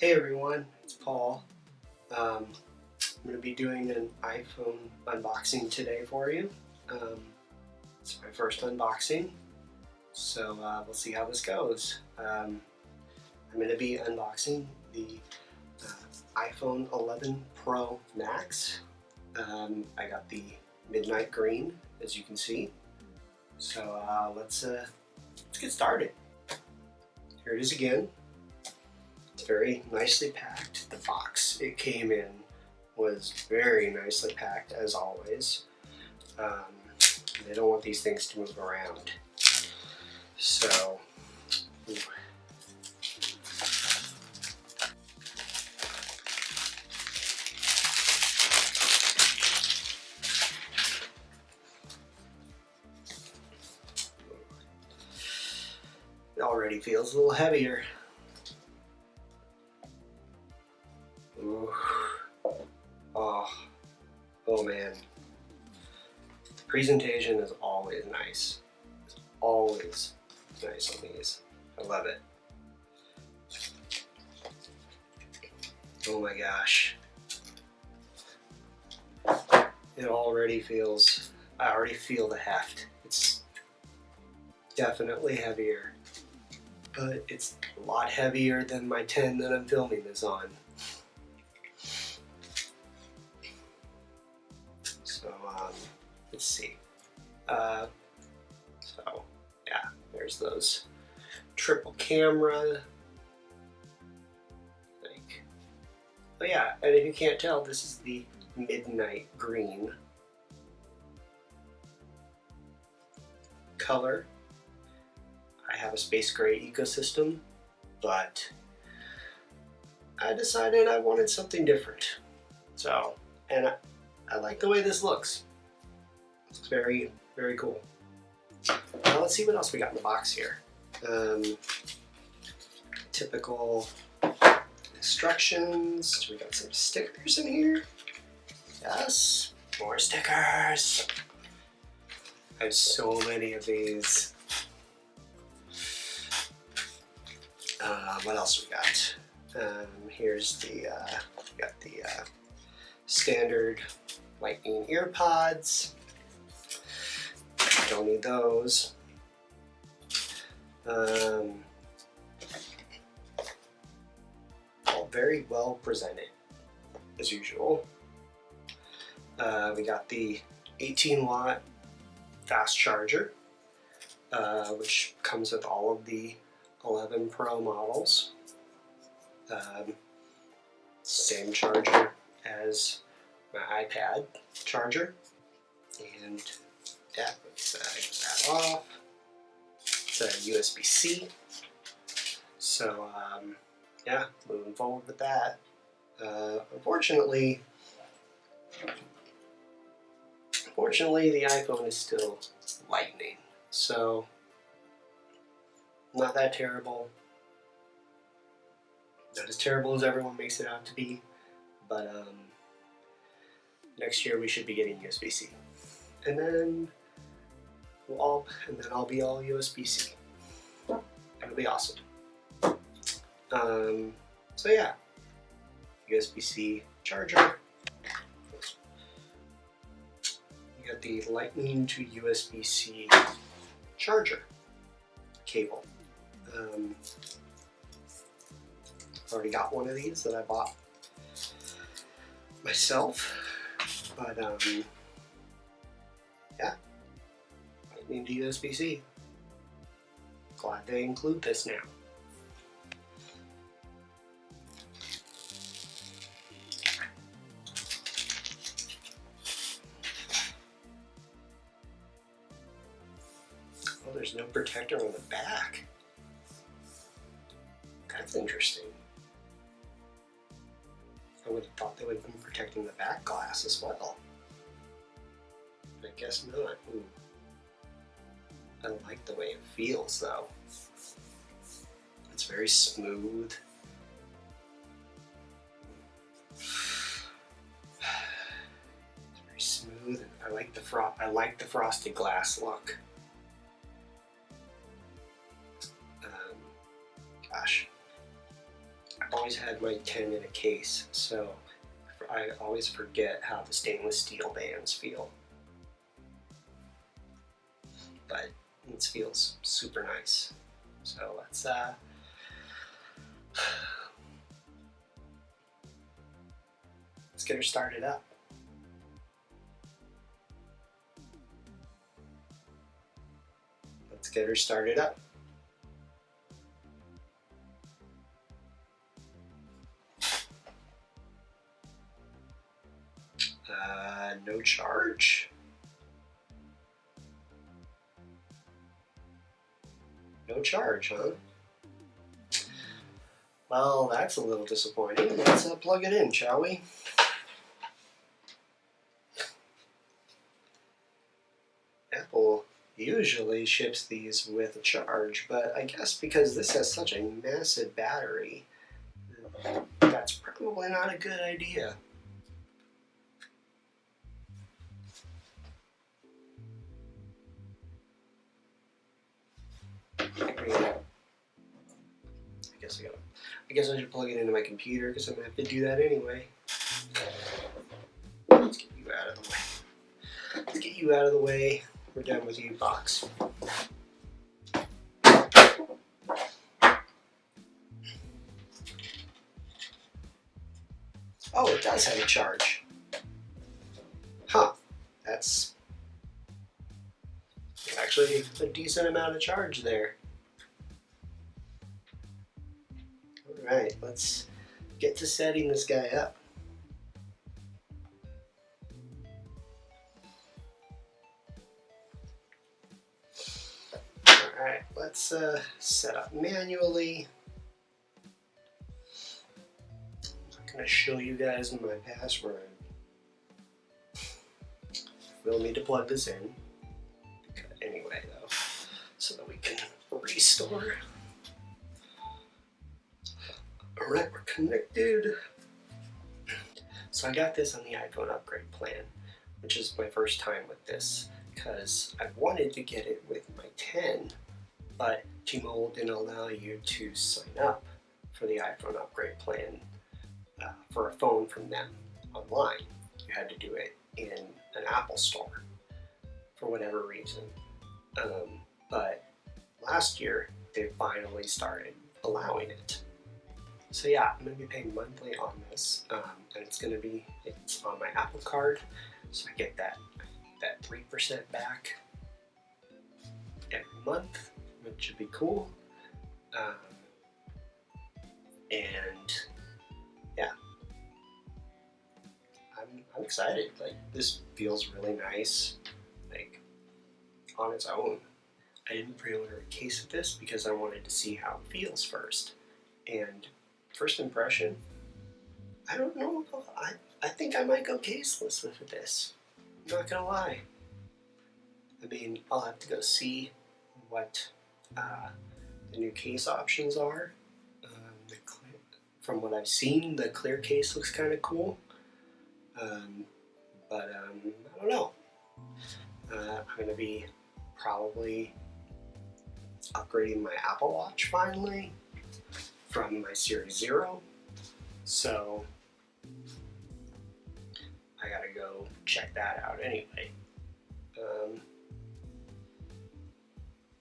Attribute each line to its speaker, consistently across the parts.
Speaker 1: Hey everyone, it's Paul. I'm going to be doing an iPhone unboxing today for you. It's my first unboxing, so we'll see how this goes. I'm going to be unboxing the iPhone 11 Pro Max. I got the midnight green, as you can see. So let's get started. Here it is again. It's very nicely packed. The box it came in was very nicely packed, as always. They don't want these things to move around. So, it already feels a little heavier. Ooh. Oh man. The presentation is always nice. It's always nice on these. I love it. Oh my gosh. It already feels, I already feel the heft. It's definitely heavier, but it's a lot heavier than my 10 that I'm filming this on. So let's see. So yeah, there's those triple camera. Oh yeah, and if you can't tell, this is the midnight green color. I have a space gray ecosystem, but I decided I wanted something different. So, and I like the way this looks. It's very, very cool. Now let's see what else we got in the box here. Typical instructions. We got some stickers in here. Yes, more stickers. I have so many of these. What else we got? Here's the we got the standard lightning ear pods. Don't need those. All very well presented, as usual. We got the 18-watt fast charger, which comes with all of the 11 Pro models. Same charger as my iPad charger. And yeah, let's get that off. It's a USB-C. So yeah, moving forward with that. Unfortunately, the iPhone is still Lightning, so not that terrible. Not as terrible as everyone makes it out to be, but next year we should be getting USB-C, and then I'll be all USB-C. It'll be awesome. So yeah, USB-C charger. You got the Lightning to USB-C charger cable. Already got one of these that I bought myself, but yeah, Lightning to USB-C. Glad they include this now. Oh, there's no protector on the back. That's interesting. I would have thought they would have been protecting the back glass as well. I guess not. Ooh. I like the way it feels though. It's very smooth. It's very smooth. I like the frosted glass look. Gosh, always had my 10 in a case, so I always forget how the stainless steel bands feel. But it feels super nice. So let's get her started up. Let's get her started up. No charge. No charge, huh? Well, that's a little disappointing. Let's plug it in, shall we? Apple usually ships these with a charge, but I guess because this has such a massive battery, that's probably not a good idea. I guess I should plug it into my computer because I'm gonna have to do that anyway. Let's get you out of the way. Let's get you out of the way. We're done with you, box. Oh, it does have a charge. Huh. That's actually a decent amount of charge there. Alright, let's get to setting this guy up. Alright, let's set up manually. I'm not going to show you guys my password. We'll need to plug this in. Anyway, though, so that we can restore. Alright, we're connected. So I got this on the iPhone upgrade plan, which is my first time with this, because I wanted to get it with my 10, but T-Mobile didn't allow you to sign up for the iPhone upgrade plan for a phone from them online. You had to do it in an Apple store for whatever reason. But last year, they finally started allowing it. So yeah, I'm going to be paying monthly on this, and it's on my Apple Card, so I get that 3% back every month, which should be cool. And yeah, I'm excited. Like, this feels really nice, like, on its own. I didn't pre-order a case of this because I wanted to see how it feels first, and first impression, I don't know. I think I might go caseless with this. I'm not gonna lie. I mean, I'll have to go see what the new case options are. From what I've seen, the clear case looks kind of cool. But I don't know. I'm gonna be probably upgrading my Apple Watch finally from my Series 0, so I gotta go check that out anyway.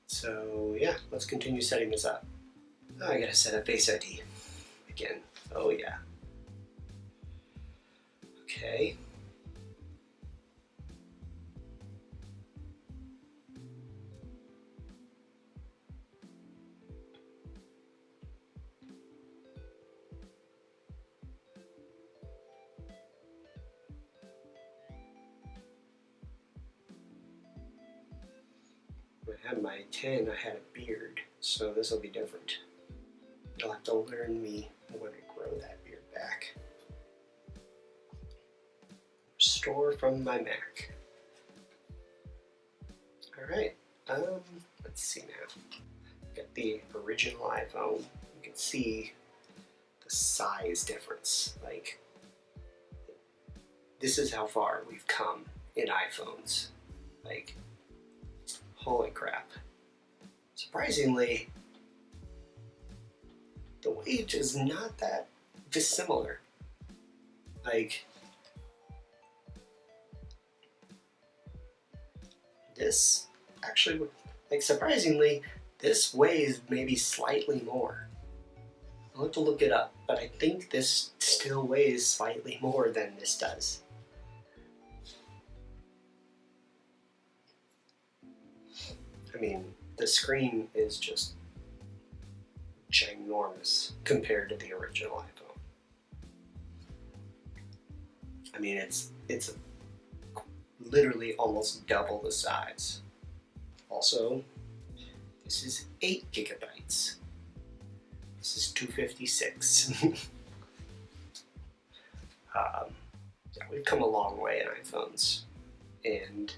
Speaker 1: So yeah, let's continue setting this up. Oh, I gotta set up Face ID again. Oh yeah. Okay. When I had my 10, I had a beard, so this will be different. You'll have to learn me when I grow that beard back. Restore from my Mac. Alright, let's see now. Got the original iPhone. You can see the size difference. Like, this is how far we've come in iPhones. Like, holy crap. Surprisingly, the weight is not that dissimilar. Like, this actually, like, surprisingly, this weighs maybe slightly more. I'll have to look it up, but I think this still weighs slightly more than this does. I mean, the screen is just ginormous compared to the original iPhone. I mean, it's literally almost double the size. Also, this is 8 gigabytes. This is 256. Yeah, we've come a long way in iPhones, and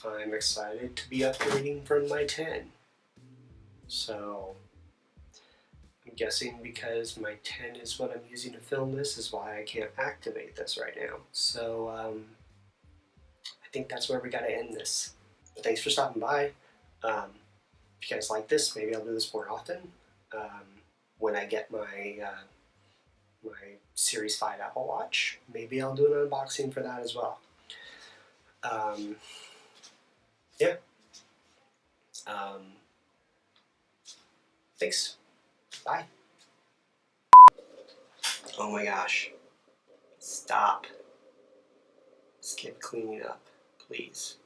Speaker 1: I'm excited to be upgrading from my 10. So I'm guessing because my 10 is what I'm using to film this is why I can't activate this right now. So I think that's where we gotta end this. But thanks for stopping by. If you guys like this, maybe I'll do this more often. When I get my my Series 5 Apple Watch, maybe I'll do an unboxing for that as well. Yeah. Thanks. Bye. Oh my gosh. Stop. Skip cleaning up, please.